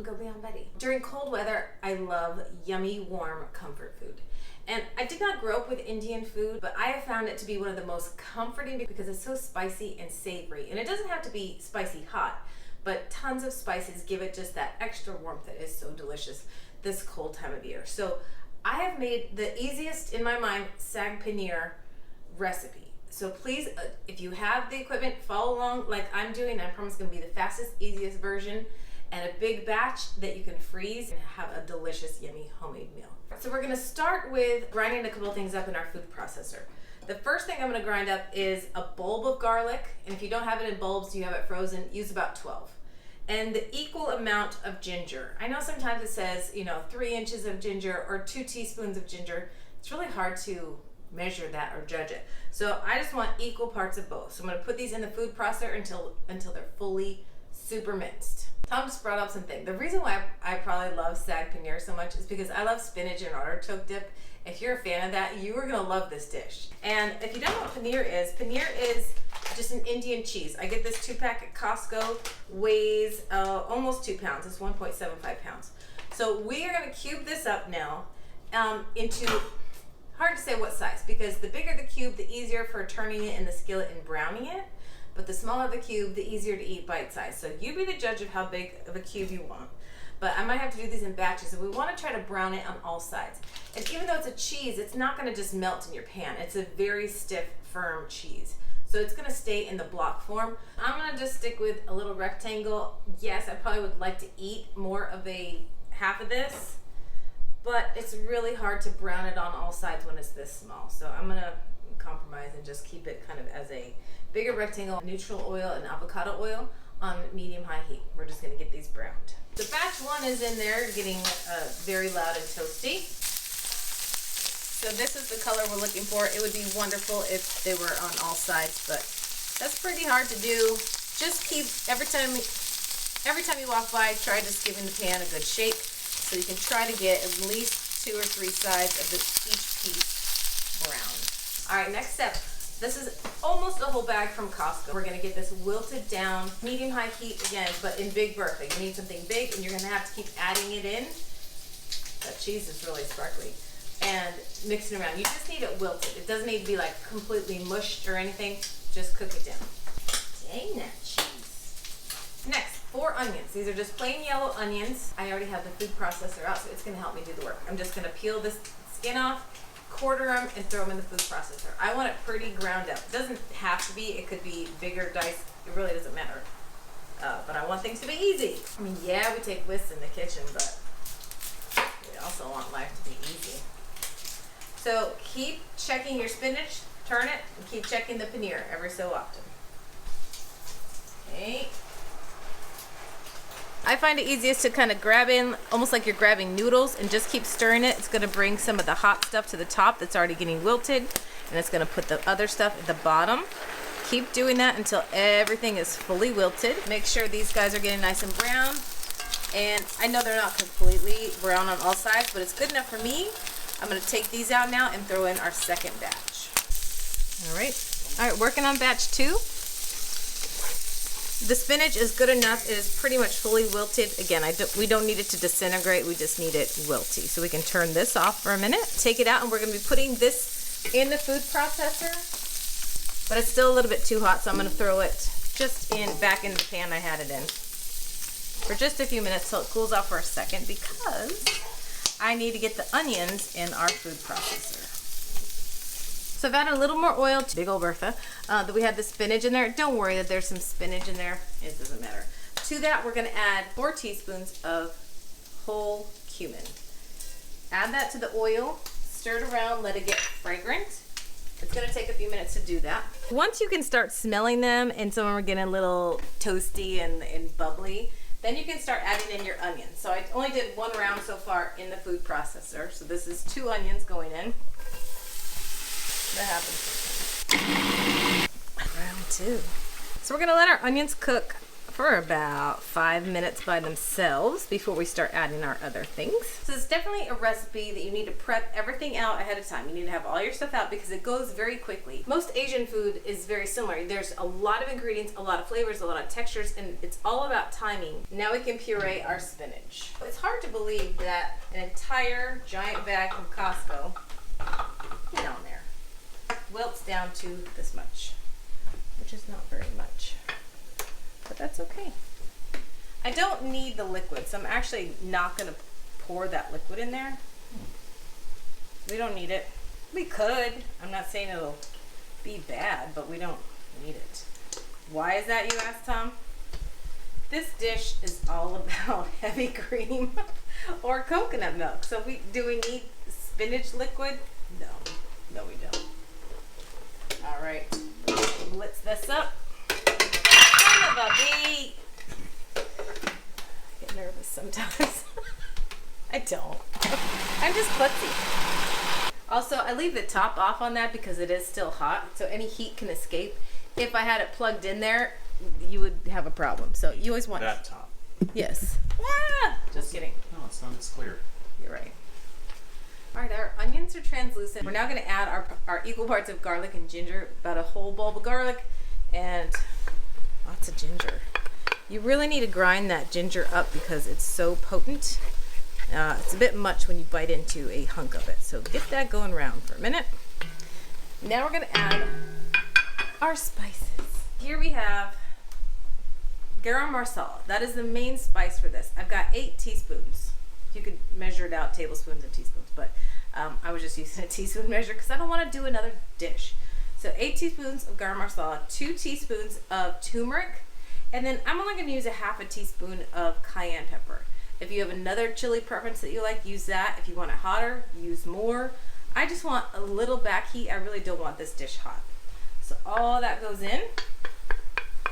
go beyond Betty. During cold weather, I love yummy, warm comfort food. And I did not grow up with Indian food, but I have found it to be one of the most comforting because it's so spicy and savory. And it doesn't have to be spicy hot, but tons of spices give it just that extra warmth that is so delicious this cold time of year. So I have made the easiest, in my mind, saag paneer recipe. So please, if you have the equipment, follow along like I'm doing. I promise it's gonna be the fastest, easiest version, and a big batch that you can freeze and have a delicious, yummy homemade meal. So we're gonna start with grinding a couple of things up in our food processor. The first thing I'm gonna grind up is a bulb of garlic, and if you don't have it in bulbs, you have it frozen, use about 12. And the equal amount of ginger. I know sometimes it says, 3 inches of ginger or 2 teaspoons of ginger. It's really hard to measure that or judge it. So I just want equal parts of both. So I'm gonna put these in the food processor until they're fully super minced. Tom just brought up something. The reason why I probably love saag paneer so much is because I love spinach and artichoke dip. If you're a fan of that, you are gonna love this dish. And if you don't know what paneer is just an Indian cheese. I get this 2-pack at Costco, weighs almost 2 pounds. It's 1.75 pounds. So we are gonna cube this up now into, hard to say what size, because the bigger the cube, the easier for turning it in the skillet and browning it. But the smaller the cube, the easier to eat bite size. So you be the judge of how big of a cube you want. But I might have to do these in batches, and we want to try to brown it on all sides. And even though it's a cheese, it's not going to just melt in your pan. It's a very stiff, firm cheese. So it's going to stay in the block form. I'm going to just stick with a little rectangle. Yes, I probably would like to eat more of a half of this, but it's really hard to brown it on all sides when it's this small. So I'm going to compromise and just keep it kind of as a bigger rectangle, neutral oil and avocado oil on medium-high heat. We're just gonna get these browned. So batch 1 is in there getting very loud and toasty. So this is the color we're looking for. It would be wonderful if they were on all sides, but that's pretty hard to do. Just keep, every time you walk by, try just giving the pan a good shake so you can try to get at least 2 or 3 sides of each piece brown. All right, next step. This is almost a whole bag from Costco. We're gonna get this wilted down, medium-high heat again, but in big bertha. You need something big, and you're gonna have to keep adding it in. That cheese is really sparkly. And mixing around. You just need it wilted. It doesn't need to be like completely mushed or anything. Just cook it down. Dang that cheese. Next, 4 onions. These are just plain yellow onions. I already have the food processor out, so it's gonna help me do the work. I'm just gonna peel this skin off, quarter them, and throw them in the food processor. I want it pretty ground up. It doesn't have to be. It could be bigger dice. It really doesn't matter. But I want things to be easy. I mean, yeah, we take risks in the kitchen, but we also want life to be easy. So keep checking your spinach, turn it, and keep checking the paneer every so often. Okay. I find it easiest to kind of grab in, almost like you're grabbing noodles, and just keep stirring it. It's going to bring some of the hot stuff to the top that's already getting wilted, and it's going to put the other stuff at the bottom. Keep doing that until everything is fully wilted. Make sure these guys are getting nice and brown. And I know they're not completely brown on all sides, but it's good enough for me. I'm going to take these out now and throw in our second batch. All right, working on batch 2. The spinach is good enough. It is pretty much fully wilted. Again, we don't need it to disintegrate. We just need it wilty. So we can turn this off for a minute. Take it out, and we're going to be putting this in the food processor. But it's still a little bit too hot, so I'm going to throw it just back into the pan I had it in for just a few minutes so it cools off for a second, because I need to get the onions in our food processor. So I've added a little more oil to big old Bertha. That we had the spinach in there. Don't worry that there's some spinach in there. It doesn't matter. To that, we're going to add 4 teaspoons of whole cumin. Add that to the oil. Stir it around. Let it get fragrant. It's going to take a few minutes to do that. Once you can start smelling them and some of them are getting a little toasty and bubbly, then you can start adding in your onions. So I only did 1 round so far in the food processor. So this is 2 onions going in. That happens. Round 2. So we're going to let our onions cook for about 5 minutes by themselves before we start adding our other things. So it's definitely a recipe that you need to prep everything out ahead of time. You need to have all your stuff out because it goes very quickly. Most Asian food is very similar. There's a lot of ingredients, a lot of flavors, a lot of textures, and it's all about timing. Now we can puree our spinach. It's hard to believe that an entire giant bag from Costco, get on there, wilts down to this much, which is not very much, but that's okay. I don't need the liquid, so I'm actually not going to pour that liquid in there. We don't need it. We could. I'm not saying it'll be bad, but we don't need it. Why is that, you ask, Tom? This dish is all about heavy cream or coconut milk. So do we need spinach liquid? No, we don't. All right, blitz this up. Son of a bee. I get nervous sometimes. I don't. I'm just klutzy. Also, I leave the top off on that because it is still hot, so any heat can escape. If I had it plugged in there, you would have a problem. So you always want that top. Yes. Ah, just kidding. No, it's not as clear. You're right. All right, our onions are translucent. We're now going to add our equal parts of garlic and ginger, about a whole bulb of garlic and lots of ginger. You really need to grind that ginger up because it's so potent. It's a bit much when you bite into a hunk of it. So get that going around for a minute. Now we're going to add our spices. Here we have garam masala. That is the main spice for this. I've got 8 teaspoons. You could measure it out, tablespoons and teaspoons, but I was just using a teaspoon measure because I don't want to do another dish. So 8 teaspoons of garam masala, 2 teaspoons of turmeric, and then I'm only going to use a half a teaspoon of cayenne pepper. If you have another chili preference that you like, use that. If you want it hotter, use more. I just want a little back heat. I really don't want this dish hot. So all that goes in.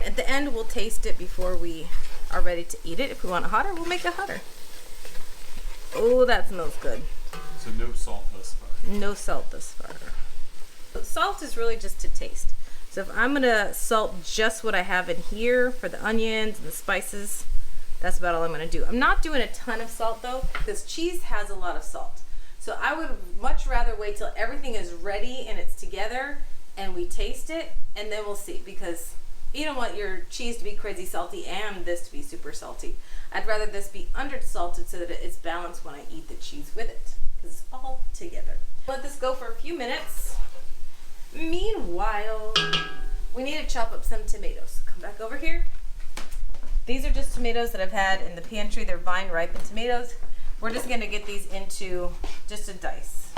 At the end, we'll taste it before we are ready to eat it. If we want it hotter, we'll make it hotter. Oh, that smells good. So no salt thus far? No salt thus far. Salt is really just to taste. So if I'm gonna salt just what I have in here for the onions and the spices, that's about all I'm gonna do. I'm not doing a ton of salt though, because cheese has a lot of salt. So I would much rather wait till everything is ready and it's together and we taste it, and then we'll see, because you don't want your cheese to be crazy salty and this to be super salty. I'd rather this be under salted so that it's balanced when I eat the cheese with it, because it's all together. Let this go for a few minutes. Meanwhile, we need to chop up some tomatoes. Come back over here. These are just tomatoes that I've had in the pantry. They're vine ripened tomatoes. We're just going to get these into just a dice.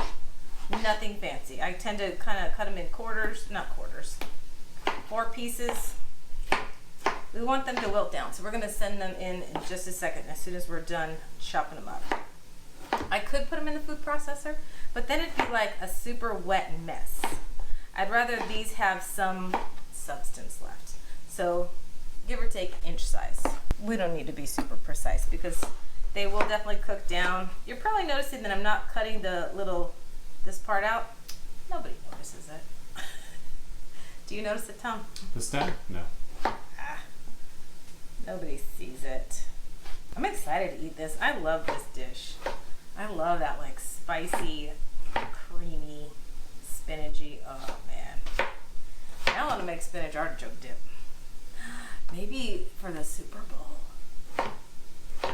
Nothing fancy. I tend to kind of cut them in quarters, not quarters, 4 pieces. We want them to wilt down, so we're going to send them in just a second as soon as we're done chopping them up. I could put them in the food processor, but then it'd be like a super wet mess. I'd rather these have some substance left. So give or take inch size. We don't need to be super precise because they will definitely cook down. You're probably noticing that I'm not cutting this part out. Nobody notices it. Do you notice it, Tom? The stem? No. Nobody sees it. I'm excited to eat this. I love this dish. I love that like spicy, creamy, spinachy. Oh man. Now I want to make spinach artichoke dip. Maybe for the Super Bowl.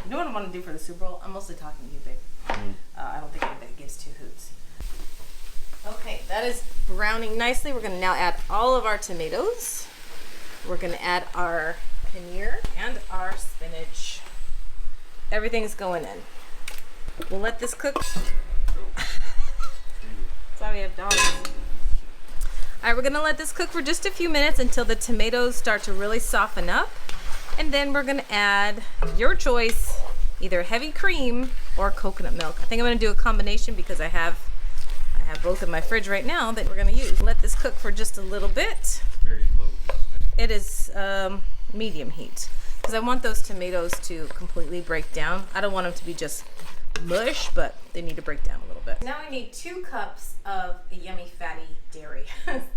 You know what I want to do for the Super Bowl? I'm mostly talking to you, babe. I don't think anybody gives 2 hoots. Okay, that is browning nicely. We're going to now add all of our tomatoes. We're going to add our paneer and our spinach. Everything's going in. We'll let this cook. That's why we have dogs. All right, we're gonna let this cook for just a few minutes until the tomatoes start to really soften up. And then we're gonna add your choice, either heavy cream or coconut milk. I think I'm gonna do a combination because I have both in my fridge right now that we're gonna use. Let this cook for just a little bit. Very low heat. It is medium heat because I want those tomatoes to completely break down. I don't want them to be just mush, but they need to break down a little bit. Now I need 2 cups of a yummy fatty dairy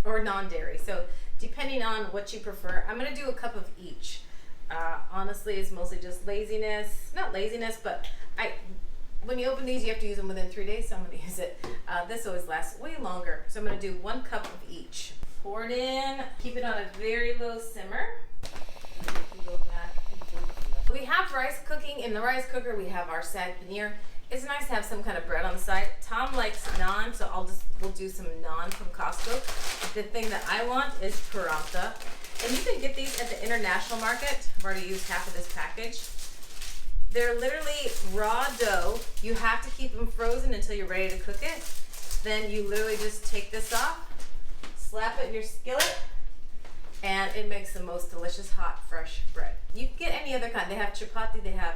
or non-dairy. So depending on what you prefer, I'm gonna do a cup of each. honestly, it's mostly just laziness. Not laziness, but when you open these, you have to use them within 3 days, so I'm going to use it. This always lasts way longer, so I'm going to do 1 cup of each. Pour it in. Keep it on a very low simmer. We have rice cooking. In the rice cooker, we have our saag paneer. It's nice to have some kind of bread on the side. Tom likes naan, so we'll do some naan from Costco. The thing that I want is paratha. And you can get these at the international market. I've already used half of this package. They're literally raw dough. You have to keep them frozen until you're ready to cook it. Then you literally just take this off, slap it in your skillet, and it makes the most delicious hot, fresh bread. You can get any other kind. They have chapati, they have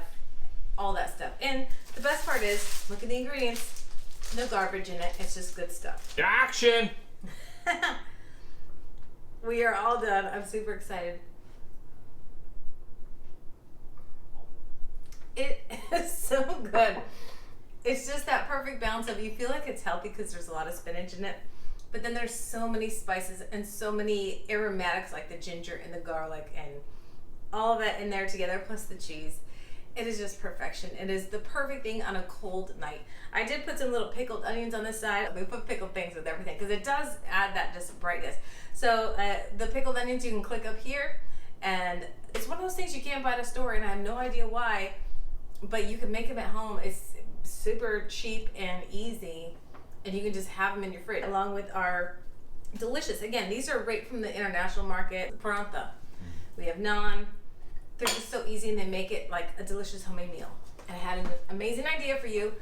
all that stuff. And the best part is, look at the ingredients. No garbage in it. It's just good stuff. Action! We are all done. I'm super excited. It is so good. It's just that perfect balance of, you feel like it's healthy because there's a lot of spinach in it, but then there's so many spices and so many aromatics like the ginger and the garlic and all of that in there together, plus the cheese. It is just perfection. It is the perfect thing on a cold night. I did put some little pickled onions on the side. We put pickled things with everything because it does add that just brightness. So the pickled onions you can click up here, and it's one of those things you can't buy at a store, and I have no idea why, but you can make them at home. It's super cheap and easy, and you can just have them in your fridge along with our delicious, again, these are right from the international market, paratha. We have naan. They're just so easy, and they make it like a delicious homemade meal. And I had an amazing idea for you.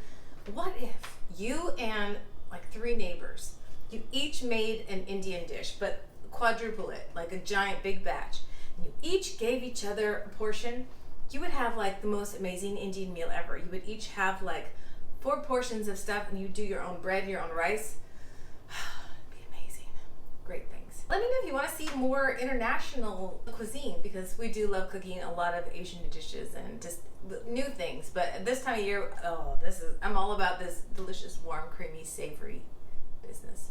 What if you and like 3 neighbors, you each made an Indian dish, but quadruple it, like a giant big batch, and you each gave each other a portion? You would have like the most amazing Indian meal ever. You would each have like 4 portions of stuff, and you do your own bread, your own rice. It'd be amazing. Great things. Let me know if you want to see more international cuisine, because we do love cooking a lot of Asian dishes and just new things. But at this time of year, I'm all about this delicious, warm, creamy, savory business.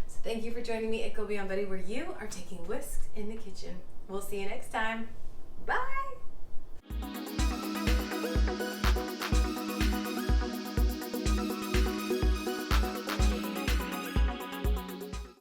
So thank you for joining me at Go Beyond Betty, where you are taking whisks in the kitchen. We'll see you next time. Bye.